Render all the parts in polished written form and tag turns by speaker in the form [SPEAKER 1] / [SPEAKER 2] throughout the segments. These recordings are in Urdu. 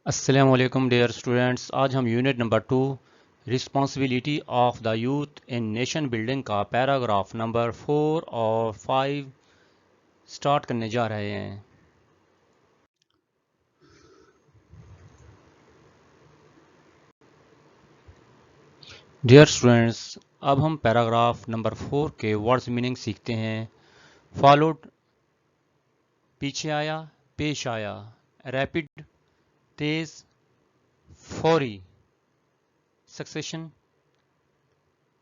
[SPEAKER 1] السلام علیکم ڈیئر اسٹوڈینٹس، آج ہم unit number 2 responsibility of the youth in nation building کا پیراگراف نمبر 4 اور 5 سٹارٹ کرنے جا رہے ہیں۔ ڈیئر اسٹوڈینٹس، اب ہم پیراگراف نمبر 4 کے ورڈز میننگ سیکھتے ہیں۔ فالوڈ پیچھے آیا، پیش آیا، ریپڈ تیز، فوری، سکسیشن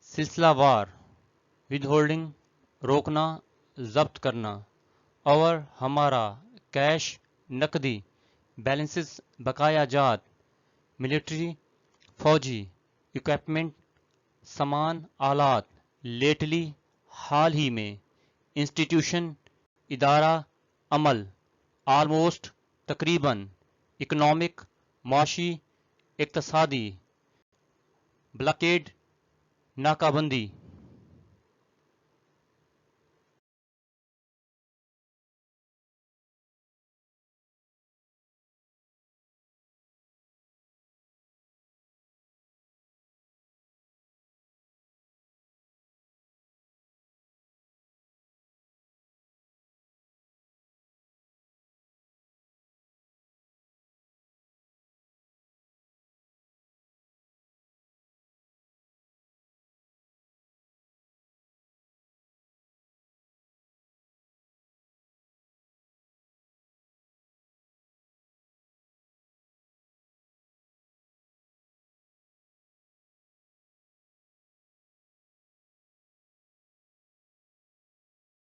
[SPEAKER 1] سلسلہ وار، ود ہولڈنگ روکنا، ضبط کرنا، اور ہمارا، کیش نقدی، بیلنسز بقایا جات، ملٹری فوجی، اکوپمنٹ سامان آلات، لیٹلی حال ہی میں، انسٹیٹیوشن ادارہ عمل، آلموسٹ تقریباً، اکنامک معاشی اقتصادی، بلاکیڈ ناکہ بندی۔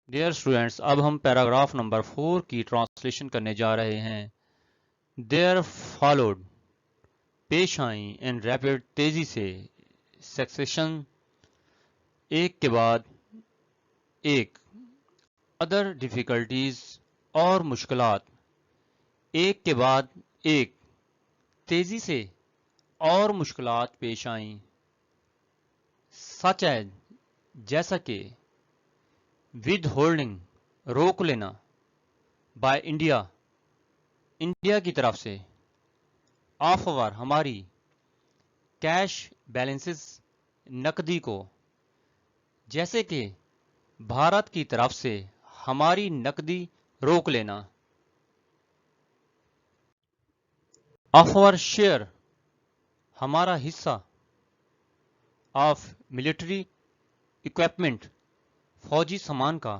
[SPEAKER 1] ڈیئر اسٹوڈینٹس، اب ہم پیراگراف نمبر 4 کی ٹرانسلیشن کرنے جا رہے ہیں۔ دیر فالوڈ پیش آئیں، ان ریپڈ تیزی سے، سکسیشن ایک کے بعد ایک، ادر ڈیفیکلٹیز اور مشکلات ایک کے بعد ایک، تیزی سے اور مشکلات پیش آئیں، سچ ایز جیسا کہ، ود ہولڈنگ روک لینا، بائی انڈیا انڈیا کی طرف سے، آف اوور ہماری، کیش بیلنسز نقدی کو، جیسے کہ بھارت کی طرف سے ہماری نقدی روک لینا، آف اوور شیئر ہمارا حصہ، آف ملٹری اکوپمنٹ فوجی سامان کا،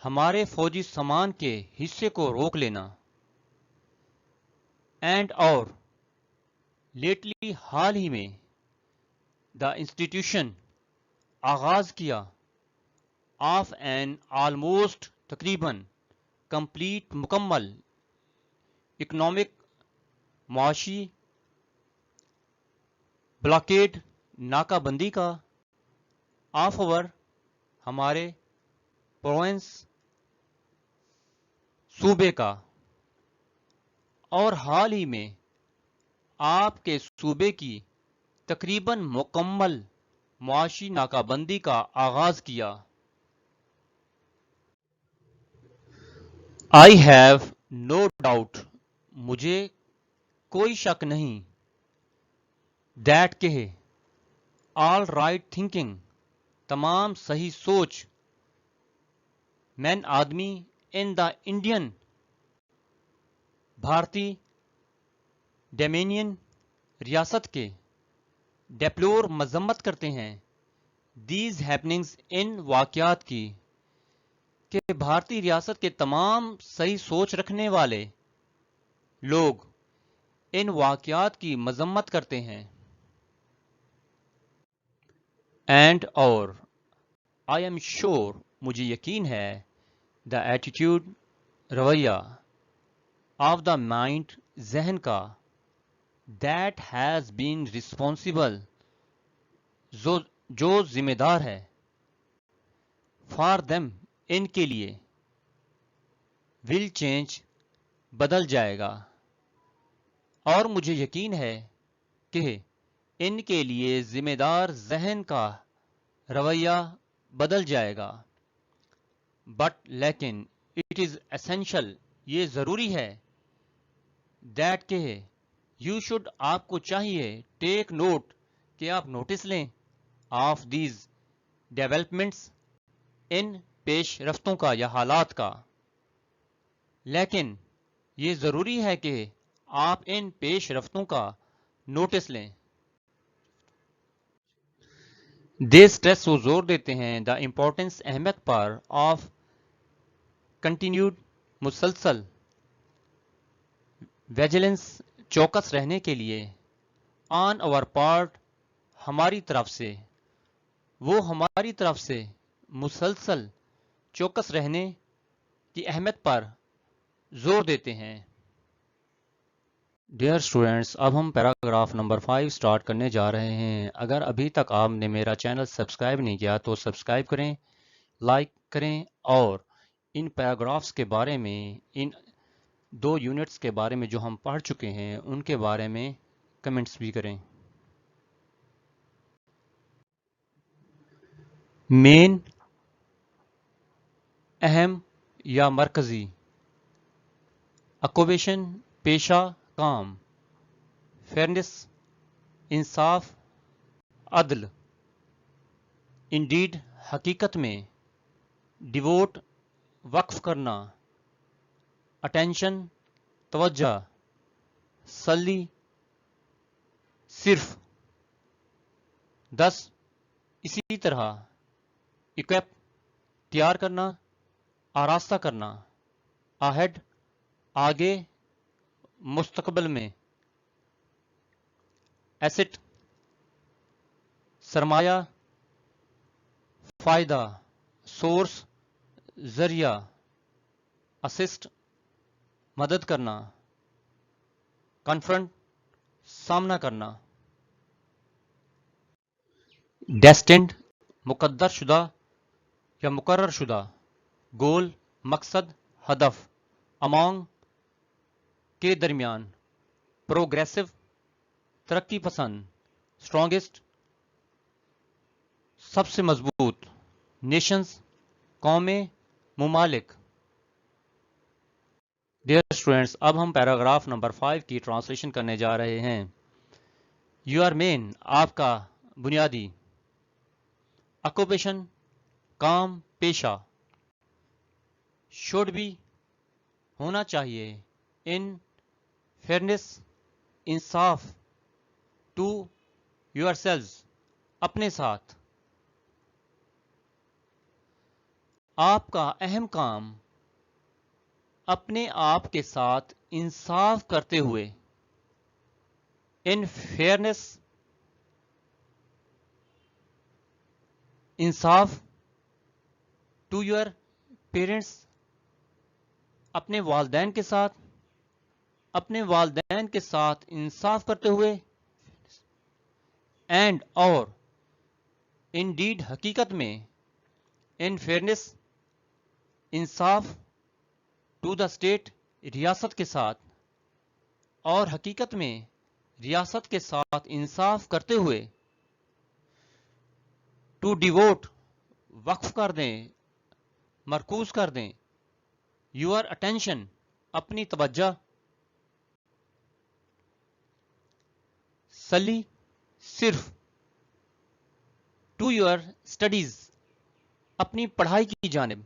[SPEAKER 1] ہمارے فوجی سامان کے حصے کو روک لینا، اینڈ اور لیٹلی حال ہی میں، دا انسٹیٹیوشن آغاز کیا، آف این آلموسٹ تقریباً، کمپلیٹ مکمل، اکنامک معاشی بلاکیڈ ناکہ بندی کا، آف اوور ہمارے پروونس صوبے کا، اور حال ہی میں آپ کے صوبے کی تقریباً مکمل معاشی ناکہ بندی کا آغاز کیا۔ آئی ہیو نو ڈاؤٹ مجھے کوئی شک نہیں، دیٹ کہ آل رائٹ تھنکنگ تمام صحیح سوچ، مین آدمی، ان دا انڈین بھارتی ڈومینین ریاست کے، ڈیپلور مذمت کرتے ہیں، دیز ہیپننگز ان واقعات کی، کہ بھارتی ریاست کے تمام صحیح سوچ رکھنے والے لوگ ان واقعات کی مذمت کرتے ہیں، اینڈ اور، آئی ایم شیور مجھے یقین ہے، دا ایٹیٹیوڈ رویہ، آف دا مائنڈ ذہن کا، دیٹ ہیز بین ریسپانسبل جو ذمہ دار ہے، فار دیم ان کے لیے، ول چینج بدل جائے گا، اور مجھے یقین ہے کہ ان کے لیے ذمہ دار ذہن کا رویہ بدل جائے گا، بٹ لیکن اٹ از اسینشل یہ ضروری ہے، دیٹ کہ یو شوڈ آپ کو چاہیے ٹیک نوٹ کہ آپ نوٹس لیں آف دیز ڈیولپمنٹس ان پیش رفتوں کا یا حالات کا. لیکن یہ ضروری ہے کہ آپ ان پیش رفتوں کا نوٹس لیں. دے اسٹریس و زور دیتے ہیں دا امپورٹنس اہمیت پر آف کنٹینیوڈ مسلسل ویجیلنس چوکس رہنے کے لیے آن اور پارٹ ہماری طرف سے. وہ ہماری طرف سے مسلسل چوکس رہنے کی اہمیت پر زور دیتے ہیں. ڈیئر اسٹوڈینٹس، اب ہم پیراگراف نمبر 5 سٹارٹ کرنے جا رہے ہیں. اگر ابھی تک آپ نے میرا چینل سبسکرائب نہیں کیا تو سبسکرائب کریں، لائک کریں اور ان پیراگرافس کے بارے میں، ان 2 یونٹس کے بارے میں جو ہم پڑھ چکے ہیں ان کے بارے میں کمنٹس بھی کریں. مین، اہم یا مرکزی. اکوبیشن، پیشہ، کام. فیئرنس، انصاف، عدل. انڈیڈ، حقیقت میں. ڈیووٹ، وقف کرنا. اٹینشن، توجہ. سلی، صرف. thus، اسی طرح. equip، تیار کرنا، آراستہ کرنا. ahead، آگے، مستقبل میں. ایسٹ، سرمایہ، فائدہ. سورس، ذریعہ. اسسٹ، مدد کرنا. کنفرنٹ، سامنا کرنا. ڈیسٹنڈ، مقدر شدہ یا مقرر شدہ. گول، مقصد، ہدف. امانگ، کے درمیان. پروگریسو، ترقی پسند. اسٹرانگسٹ، سب سے مضبوط. نیشنز، قومیں، ممالک. ڈیئر اسٹوڈینٹس، اب ہم پیراگراف نمبر 5 کی ٹرانسلیشن کرنے جا رہے ہیں. یور مین، آپ کا بنیادی. اکوپیشن، کام، پیشہ. شوڈ بھی، ہونا چاہیے. ان فیئرنس، انصاف. ٹو یور سیلز، اپنے ساتھ. آپ کا اہم کام اپنے آپ کے ساتھ انصاف کرتے ہوئے. ان فیئرنس، انصاف. ٹو یور پیرنٹس، اپنے والدین کے ساتھ. اپنے والدین کے ساتھ انصاف کرتے ہوئے. اینڈ، اور. انڈیڈ، حقیقت میں. ان فیئرنس، انصاف. ٹو دا اسٹیٹ، ریاست کے ساتھ. اور حقیقت میں ریاست کے ساتھ انصاف کرتے ہوئے. ٹو ڈیووٹ، وقف کر دیں، مرکوز کر دیں. یور اٹینشن، اپنی توجہ. سلی، صرف. ٹو یور اسٹڈیز، اپنی پڑھائی کی جانب.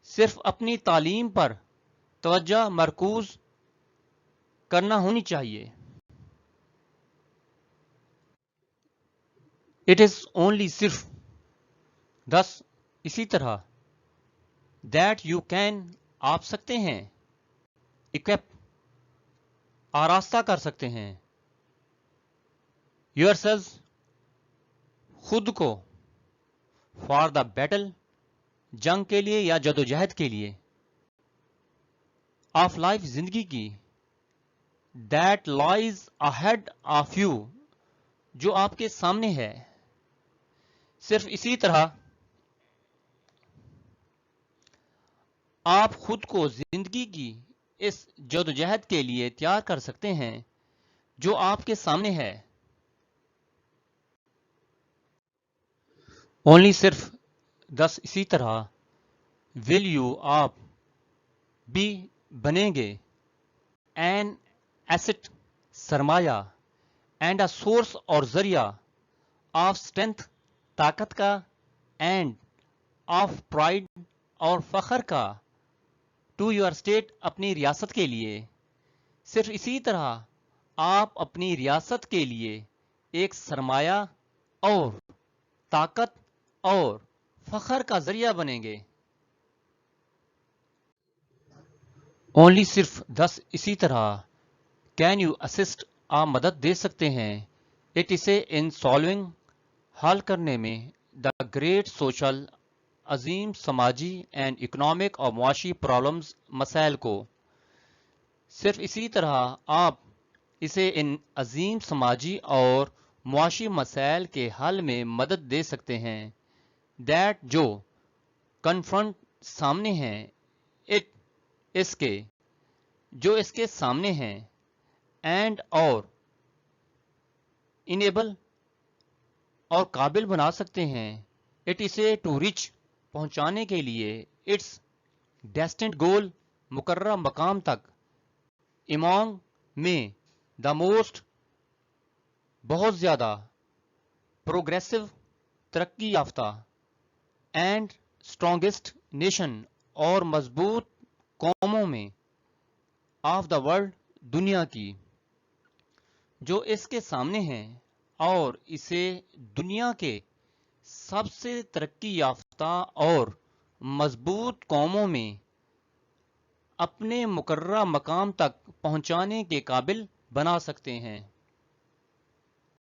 [SPEAKER 1] صرف اپنی تعلیم پر توجہ مرکوز کرنا ہونی چاہیے. اٹ از اونلی، صرف. thus، اسی طرح. دیٹ یو کین، آپ سکتے ہیں. equip، آراستہ کر سکتے ہیں. یور سیلز، خود کو. فار دا بیٹل، جنگ کے لیے یا جدوجہد کے لیے. آف لائف، زندگی کی. That lies ahead of you, جو آپ کے سامنے ہے. صرف اسی طرح آپ خود کو زندگی کی اس جدوجہد کے لیے تیار کر سکتے ہیں جو آپ کے سامنے ہے. اونلی، صرف. thus، اسی طرح. ول یو، آپ. بی، بنیں گے. an asset سرمایہ and a source اور ذریعہ of strength طاقت کا and of pride اور فخر کا to your state اپنی ریاست کے لیے. صرف اسی طرح آپ اپنی ریاست کے لیے ایک سرمایہ اور طاقت اور فخر کا ذریعہ بنیں گے. اونلی صرف 10 اسی طرح کین یو اسسٹ آپ مدد دے سکتے ہیں اٹ اسے ان سالونگ حل کرنے میں دا گریٹ سوشل عظیم سماجی اینڈ اکنامک اور معاشی پرابلمز مسائل کو. صرف اسی طرح آپ اسے ان عظیم سماجی اور معاشی مسائل کے حل میں مدد دے سکتے ہیں دیٹ جو کنفرنٹ سامنے ہیں اٹ اس کے جو اس کے سامنے ہیں اینڈ اور انیبل اور قابل بنا سکتے ہیں اٹ اسے ٹو ریچ پہنچانے کے لیے اٹس ڈیسٹنڈ گول مقررہ مقام تک امانگ میں دا موسٹ بہت زیادہ پروگریسو ترقی یافتہ اینڈ اسٹرانگسٹ نیشن اور مضبوط قوموں میں آف دا ورلڈ دنیا کی جو اس کے سامنے ہیں اور اسے دنیا کے سب سے ترقی یافتہ اور مضبوط قوموں میں اپنے مقررہ مقام تک پہنچانے کے قابل بنا سکتے ہیں.